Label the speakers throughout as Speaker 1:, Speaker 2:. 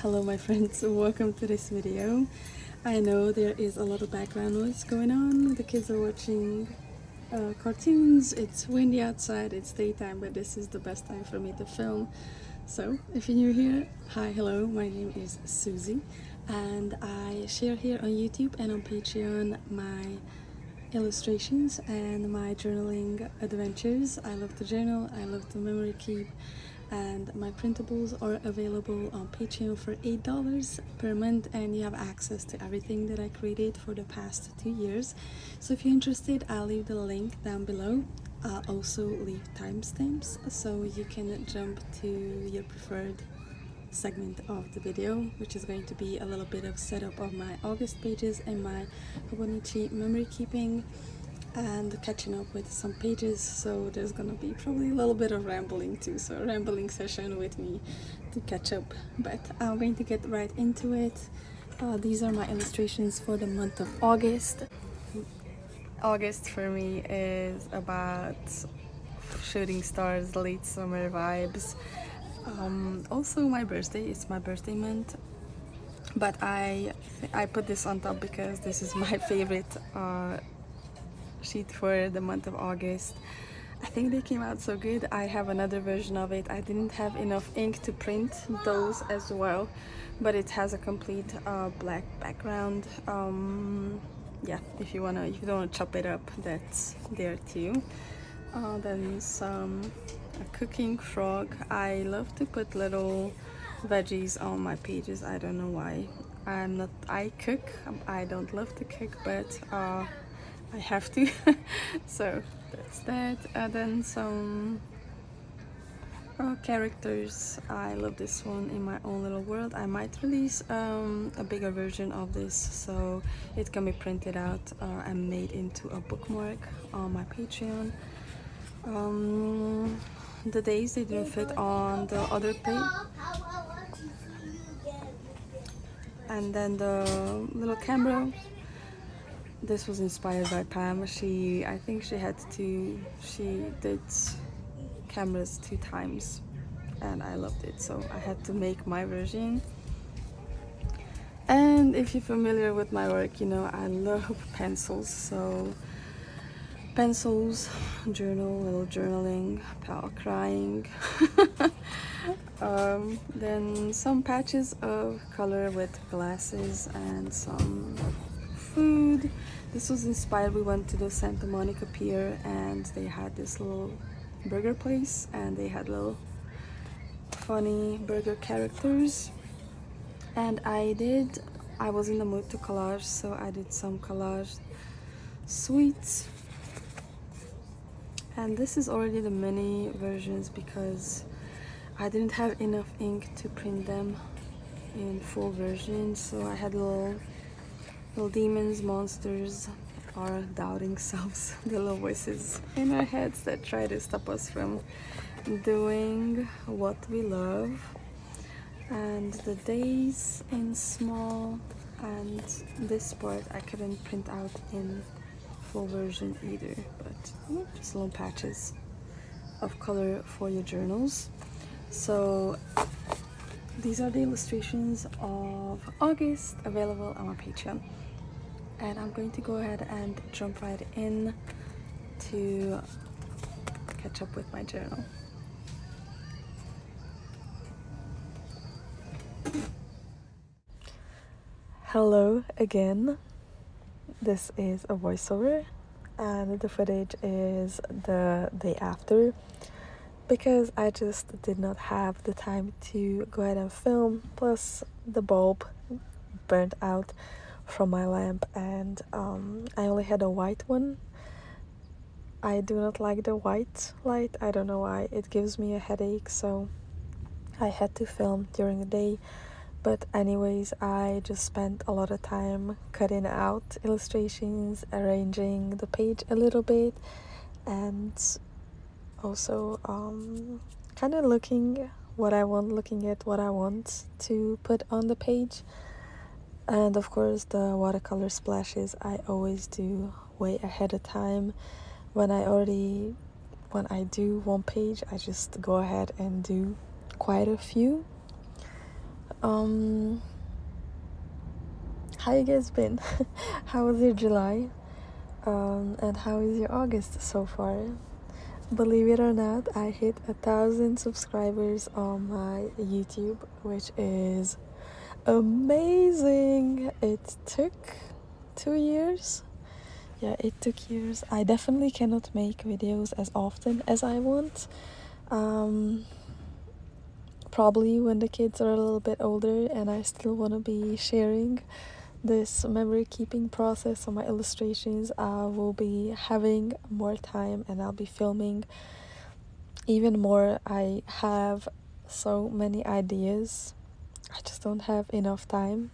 Speaker 1: Hello my friends, welcome to this video. I know there is a lot of background noise going on. The kids are watching cartoons. It's windy outside, it's daytime, but this is the best time for me to film. So if you're new here, hi, hello, my name is Susie and I share here on YouTube and on Patreon my illustrations and my journaling adventures. I love to journal, I love to memory keep, and my printables are available on Patreon for $8 per month, and you have access to everything that I created for the past 2 years. So if you're interested, I'll leave the link down below. I'll also leave timestamps so you can jump to your preferred segment of the video, which is going to be a little bit of setup of my August pages and my Hobonichi memory keeping and catching up with some pages. So there's gonna be probably a little bit of rambling too, so a rambling session with me to catch up, but I'm going to get right into it. These are my illustrations for the month of August. August for me is about shooting stars, late summer vibes. Also my birthday, it's my birthday month, but I put this on top because this is my favorite sheet for the month of August. I think they came out so good. I have another version of it. I didn't have enough ink to print those as well, but it has a complete black background. Yeah, if you don't want to chop it up, that's there too. Then a cooking frog. I love to put little veggies on my pages. I don't know why. I cook. I don't love to cook, but I have to. So that's that. And then some characters. I love this one, In My Own Little World. I might release a bigger version of this so it can be printed out and made into a bookmark on my Patreon. The days they didn't fit on the other page. And then the little camera. This was inspired by Pam. I think she did cameras 2 times and I loved it, so I had to make my version. And if you're familiar with my work, you know I love pencils, so pencils, journal, little journaling, pal crying. Then some patches of color with glasses and some food. This was inspired, we went to the Santa Monica Pier and they had this little burger place and they had little funny burger characters, and I was in the mood to collage, so I did some collage sweets. And this is already the mini versions because I didn't have enough ink to print them in full version, so I had little demons, monsters, or doubting selves, the little voices in our heads that try to stop us from doing what we love. And the days in small, and this part I couldn't print out in full version either, but just little patches of color for your journals. So these are the illustrations of August available on my Patreon. And I'm going to go ahead and jump right in to catch up with my journal. Hello again. This is a voiceover and the footage is the day after because I just did not have the time to go ahead and film, plus the bulb burnt out from my lamp and I only had a white one. I do not like the white light, I don't know why, it gives me a headache, so I had to film during the day. But anyways, I just spent a lot of time cutting out illustrations, arranging the page a little bit, and also kind of looking at what I want to put on the page. And of course the watercolor splashes I always do way ahead of time. When I do one page, I just go ahead and do quite a few.
Speaker 2: How you guys been? How was your July? And how is your August so far? Believe it or not, I hit 1,000 subscribers on my YouTube, which is amazing. It took 2 years. Yeah, it took years. I definitely cannot make videos as often as I want. Probably when the kids are a little bit older and I still want to be sharing this memory keeping process on my illustrations, I will be having more time and I'll be filming even more. I have so many ideas, I just don't have enough time.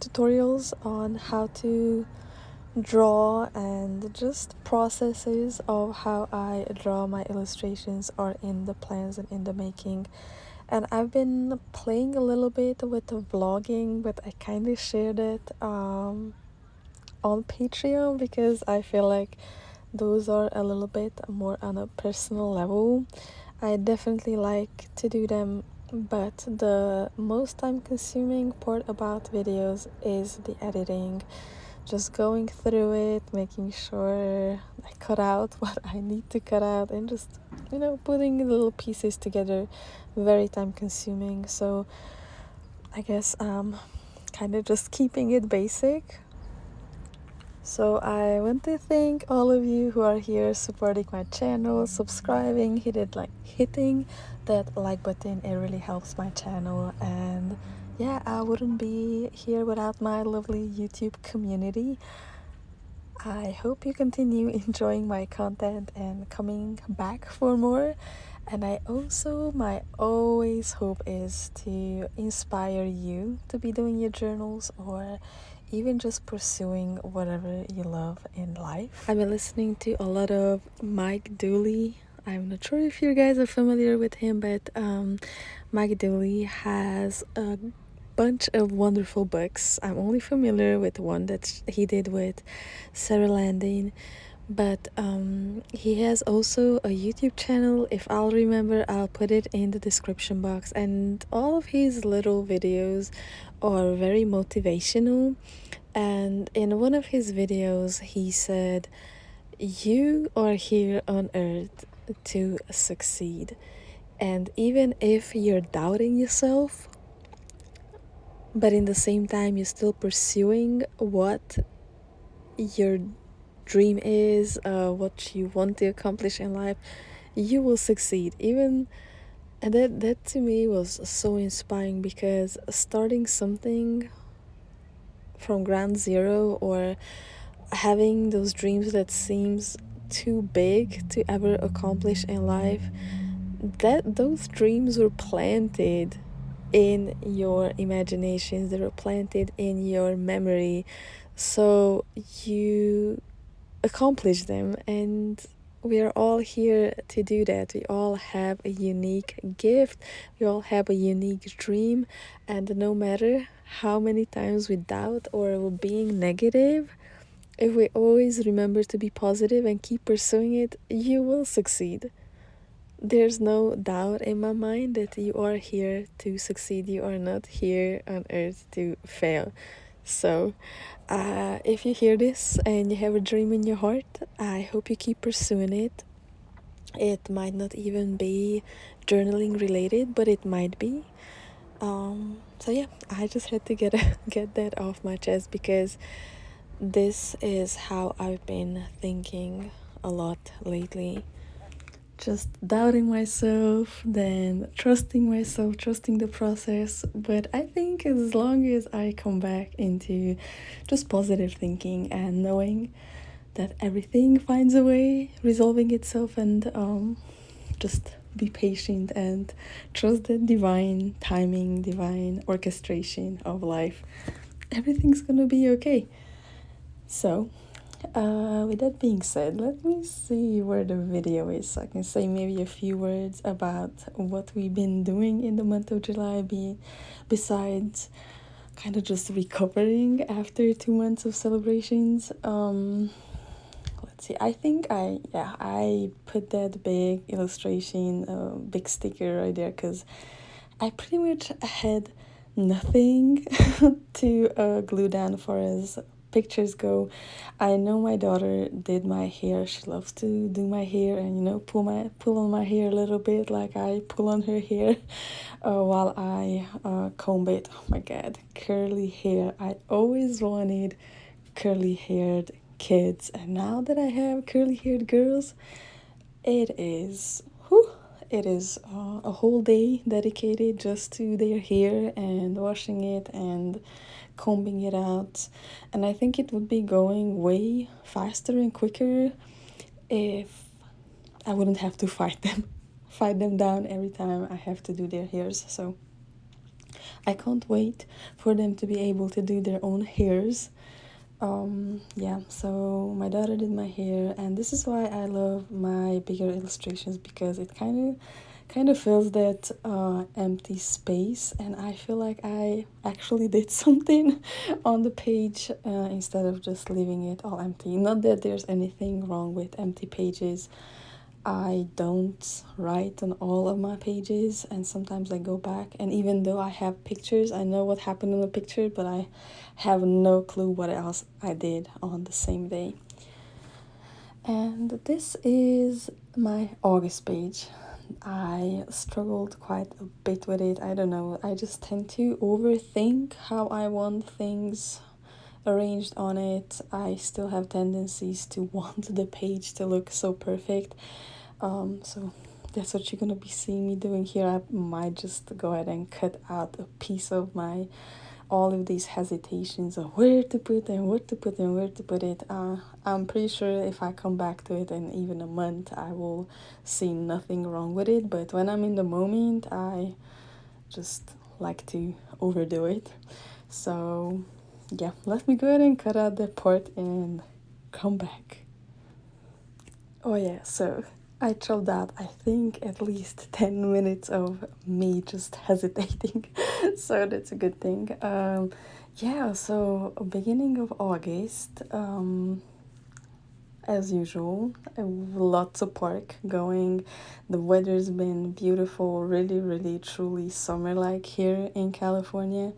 Speaker 2: Tutorials on how to draw and just processes of how I draw my illustrations are in the plans and in the making. And I've been playing a little bit with the vlogging, but I kind of shared it on Patreon because I feel like those are a little bit more on a personal level. I definitely like to do them, but the most time consuming part about videos is the editing. Just going through it, making sure I cut out what I need to cut out, and just, putting the little pieces together. Very time consuming. So I guess kind of just keeping it basic. So I want to thank all of you who are here supporting my channel, subscribing, hitting that like button. It really helps my channel, and yeah, I wouldn't be here without my lovely YouTube community. I hope you continue enjoying my content and coming back for more. And my always hope is to inspire you to be doing your journals or even just pursuing whatever you love in life. I've been listening to a lot of Mike Dooley. I'm not sure if you guys are familiar with him, but Mike Dooley has a bunch of wonderful books. I'm only familiar with one that he did with Sarah Landing, but he has also a YouTube channel. If I'll remember, I'll put it in the description box, and all of his little videos are very motivational. And in one of his videos he said, you are here on earth to succeed, and even if you're doubting yourself, but in the same time you're still pursuing what your dream is, what you want to accomplish in life, you will succeed. And that to me was so inspiring, because starting something from ground zero, or having those dreams that seems too big to ever accomplish in life, that those dreams were planted in your imaginations, they were planted in your memory, so you accomplish them. And we are all here to do that. We all have a unique gift, we all have a unique dream, and no matter how many times we doubt or we're being negative, if we always remember to be positive and keep pursuing it, you will succeed. There's no doubt in my mind that you are here to succeed. You are not here on earth to fail. So, if you hear this and you have a dream in your heart, I hope you keep pursuing it. It might not even be journaling related, but it might be. So yeah, I just had to get that off my chest, because this is how I've been thinking a lot lately. Just doubting myself, then trusting myself, trusting the process. But I think as long as I come back into just positive thinking and knowing that everything finds a way, resolving itself, and just be patient and trust the divine timing, divine orchestration of life, everything's gonna be okay. So with that being said, let me see where the video is, so I can say maybe a few words about what we've been doing in the month of July, besides kind of just recovering after 2 months of celebrations. Let's see, I think I put that big illustration, big sticker right there, because I pretty much had nothing to glue down for as pictures go. I know my daughter did my hair. She loves to do my hair and, you know, pull on my hair a little bit like I pull on her hair while I comb it. Oh my god, curly hair. I always wanted curly haired kids, and now that I have curly haired girls, it is whew, it is a whole day dedicated just to their hair and washing it and combing it out. And I think it would be going way faster and quicker if I wouldn't have to fight them down every time I have to do their hairs. So I can't wait for them to be able to do their own hairs. Yeah, so my daughter did my hair, and this is why I love my bigger illustrations, because it kind of fills that empty space, and I feel like I actually did something on the page instead of just leaving it all empty. Not that there's anything wrong with empty pages. I don't write on all of my pages, and sometimes I go back, and even though I have pictures, I know what happened in the picture, but I have no clue what else I did on the same day. And this is my August page. I struggled quite a bit with it. I don't know, I just tend to overthink how I want things arranged on it. I still have tendencies to want the page to look so perfect. So that's what you're gonna be seeing me doing here. I might just go ahead and cut out a piece of my all of these hesitations of where to put and what to put and where to put it. I'm pretty sure if I come back to it in even a month, I will see nothing wrong with it. But when I'm in the moment, I just like to overdo it. So yeah, let me go ahead and cut out that part and come back. Oh yeah, so I chopped out, I think, at least 10 minutes of me just hesitating. So that's a good thing. Yeah, so beginning of August, as usual, lots of park going. The weather's been beautiful, really, really, truly summer-like here in California.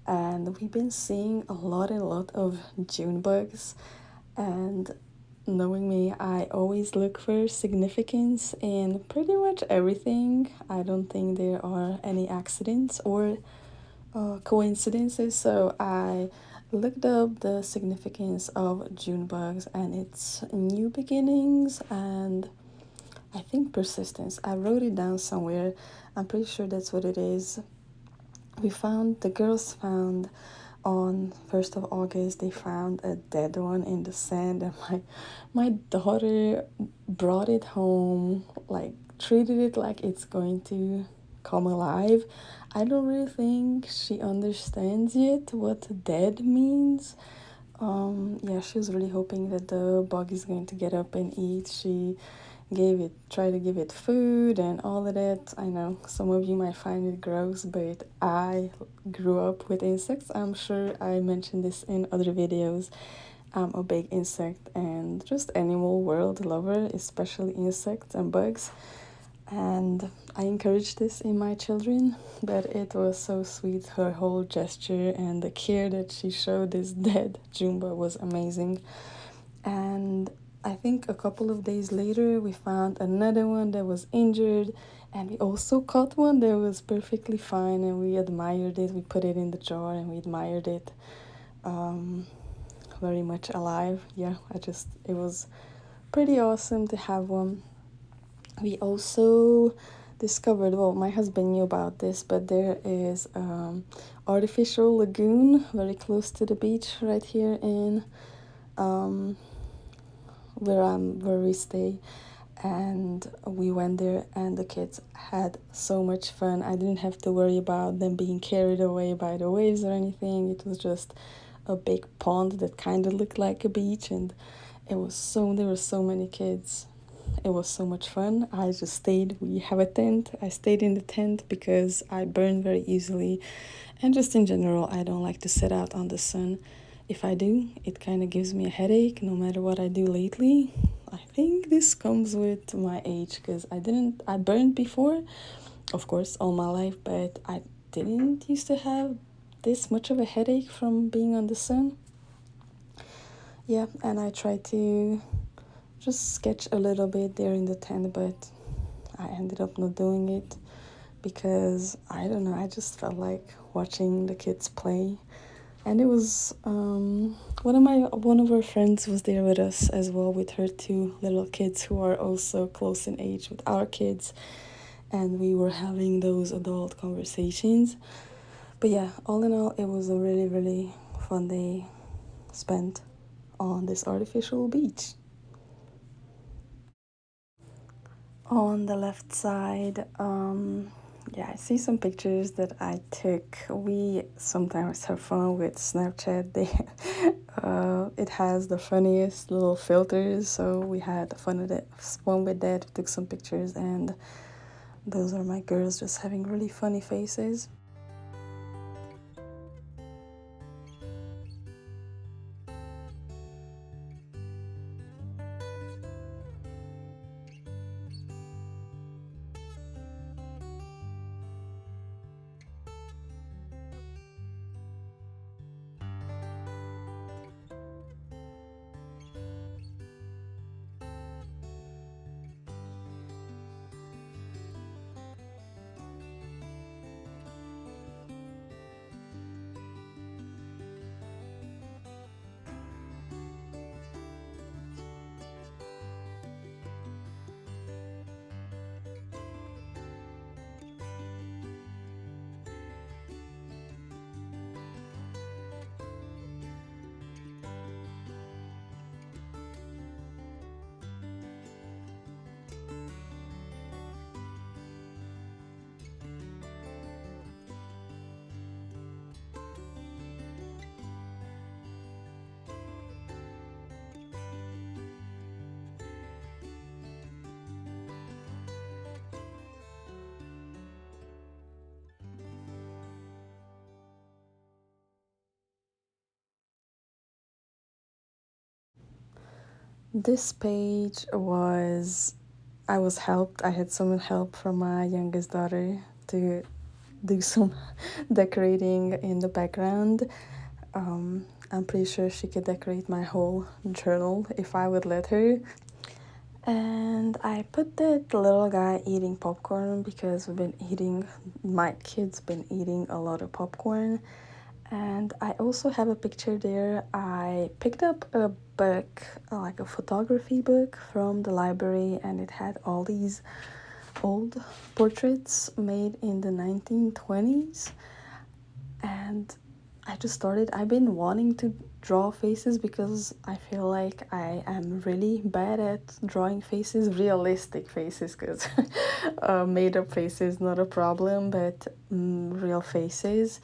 Speaker 2: And we've been seeing a lot of June bugs. And knowing me, I always look for significance in pretty much everything. I don't think there are any accidents or coincidences, so I looked up the significance of June bugs, and it's new beginnings and I think persistence. I wrote it down somewhere. I'm pretty sure that's what it is. The girls found on 1st of August, they found a dead one in the sand, and my daughter brought it home, like treated it like it's going to come alive. I don't really think she understands yet what dead means. Yeah, she was really hoping that the bug is going to get up and eat. She tried to give it food and all of that. I know some of you might find it gross, but I grew up with insects. I'm sure I mentioned this in other videos. I'm a big insect and just animal world lover, especially insects and bugs. And I encourage this in my children, but it was so sweet. Her whole gesture and the care that she showed this dead Jumba was amazing. And I think a couple of days later, we found another one that was injured, and we also caught one that was perfectly fine, and we admired it. We put it in the jar and we admired it. Very much alive. Yeah, it was pretty awesome to have one. We also discovered, well, my husband knew about this, but there is artificial lagoon very close to the beach right here in where we stay, and we went there and the kids had so much fun. I didn't have to worry about them being carried away by the waves or anything. It was just a big pond that kind of looked like a beach, and there were so many kids. It was so much fun. I just stayed. We have a tent. I stayed in the tent because I burn very easily, and just in general, I don't like to sit out on the sun. If I do, it kind of gives me a headache no matter what I do lately. I think this comes with my age, because I burned before
Speaker 1: of course, all my life, but I didn't used to have this much of a headache from being on the sun. Yeah, and I tried to just sketch a little bit there in the tent, but I ended up not doing it because I don't know, I just felt like watching the kids play. And it was one of our friends was there with us as well, with her two little kids who are also close in age with our kids, and we were having those adult conversations. But yeah, all in all, it was a really, really fun day spent on this artificial beach. On the left side, yeah, I see some pictures that I took. We sometimes have fun with Snapchat. It has the funniest little filters, so we had fun with that. We took some pictures, and those are my girls just having really funny faces. This page was, I was helped. I had some help from my youngest daughter to do some decorating in the background. I'm pretty sure she could decorate my whole journal if I would let her. And I put that little guy eating popcorn because my kids been eating a lot of popcorn. And I also have a picture there. I picked up a book, like a photography book from the library, and it had all these old portraits made in the 1920s. And I've been wanting to draw faces because I feel like I am really bad at drawing faces, realistic faces, because made up faces, not a problem, but real faces.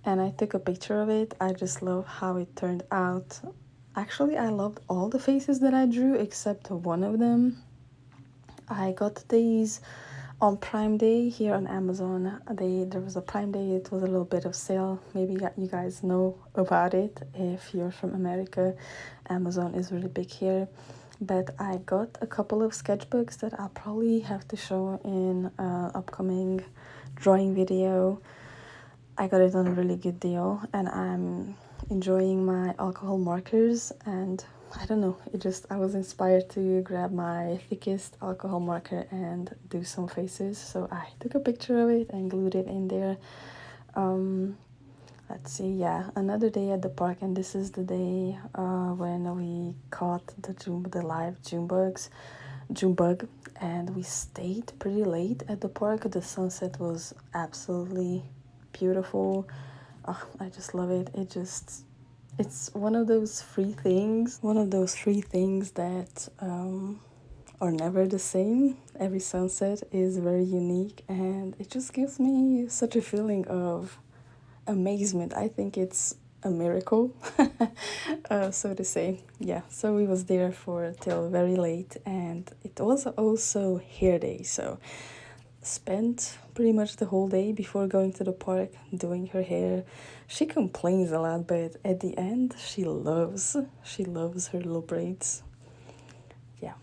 Speaker 1: And I took a picture of it. I just love how it turned out. Actually, I loved all the faces that I drew except one of them. I got these on Prime Day here on Amazon. There was a Prime Day. It was a little bit of sale. Maybe you guys know about it if you're from America. Amazon is really big here. But I got a couple of sketchbooks that I'll probably have to show in an upcoming drawing video. I got it on a really good deal, and I'm enjoying my alcohol markers. And I don't know, I was inspired to grab my thickest alcohol marker and do some faces, so I took a picture of it and glued it in there. Let's see, yeah, another day at the park, and this is the day when we caught the live June bug, and we stayed pretty late at the park. The sunset was absolutely beautiful. Oh, I just love it. It's one of those free things that are never the same. Every sunset is very unique, and it just gives me such a feeling of amazement. I think it's a miracle, so to say. Yeah, so we was there for till very late, and it was also hair day, so spent pretty much the whole day before going to the park doing her hair. She complains a lot, but at the end she loves her little braids. Yeah.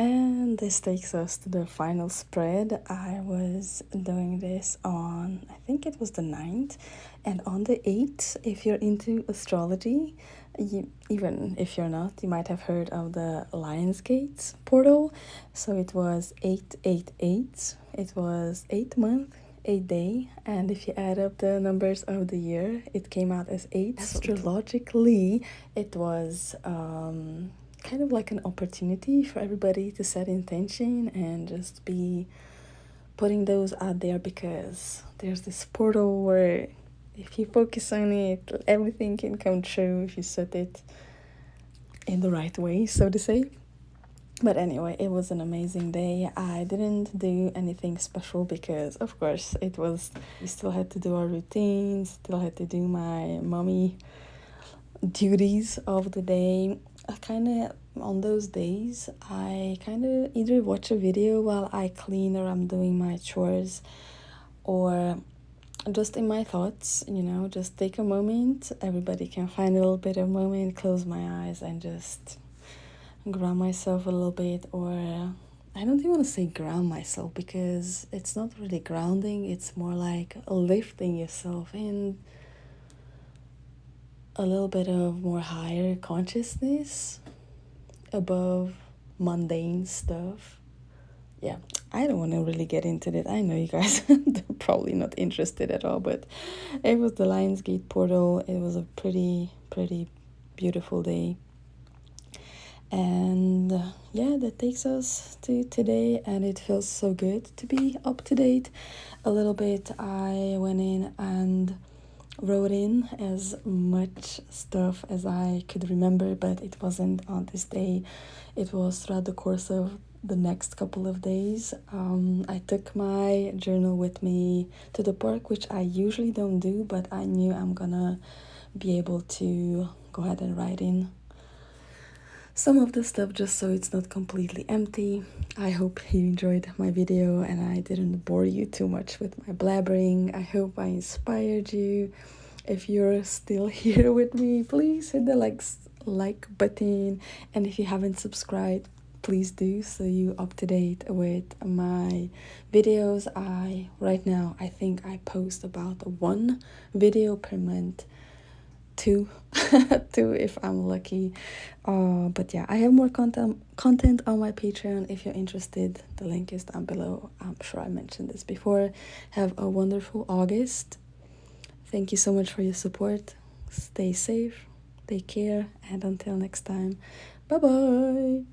Speaker 1: And this takes us to the final spread. I was doing this on, I think it was the 9th, and on the 8th, if you're into astrology, even if you're not, you might have heard of the Lionsgate portal. So it was 888. It was 8 month, 8 day, and if you add up the numbers of the year, it came out as 8. Astrologically, it was kind of like an opportunity for everybody to set intention and just be putting those out there, because there's this portal where if you focus on it, everything can come true if you set it in the right way, so to say. But anyway, it was an amazing day. I didn't do anything special because, of course, we still had to do our routines, still had to do my mommy duties of the day. On those days, I kind of either watch a video while I clean or I'm doing my chores, or just in my thoughts, just take a moment. Everybody can find a little bit of moment, close my eyes and just ground myself a little bit. Or I don't even want to say ground myself, because it's not really grounding, it's more like lifting yourself in a little bit of more higher consciousness above mundane stuff. Yeah, I don't want to really get into that. I know you guys are probably not interested at all, but it was the Lionsgate portal. It was a pretty beautiful day. And yeah, that takes us to today, and it feels so good to be up to date a little bit. I went in and wrote in as much stuff as I could remember, but it wasn't on this day. It was throughout the course of the next couple of days. I took my journal with me to the park, which I usually don't do, but I knew I'm gonna be able to go ahead and write in some of the stuff just so it's not completely empty. I hope you enjoyed my video and I didn't bore you too much with my blabbering. I hope I inspired you. If you're still here with me, please hit the like button, and if you haven't subscribed, please do, so you up to date with my videos. Right now I think I post about 1 video per month, 2 2 if I'm lucky. But yeah, I have more content on my Patreon if you're interested. The link is down below. I'm sure I mentioned this before. Have a wonderful August. Thank you so much for your support. Stay safe, take care, and until next time, bye bye.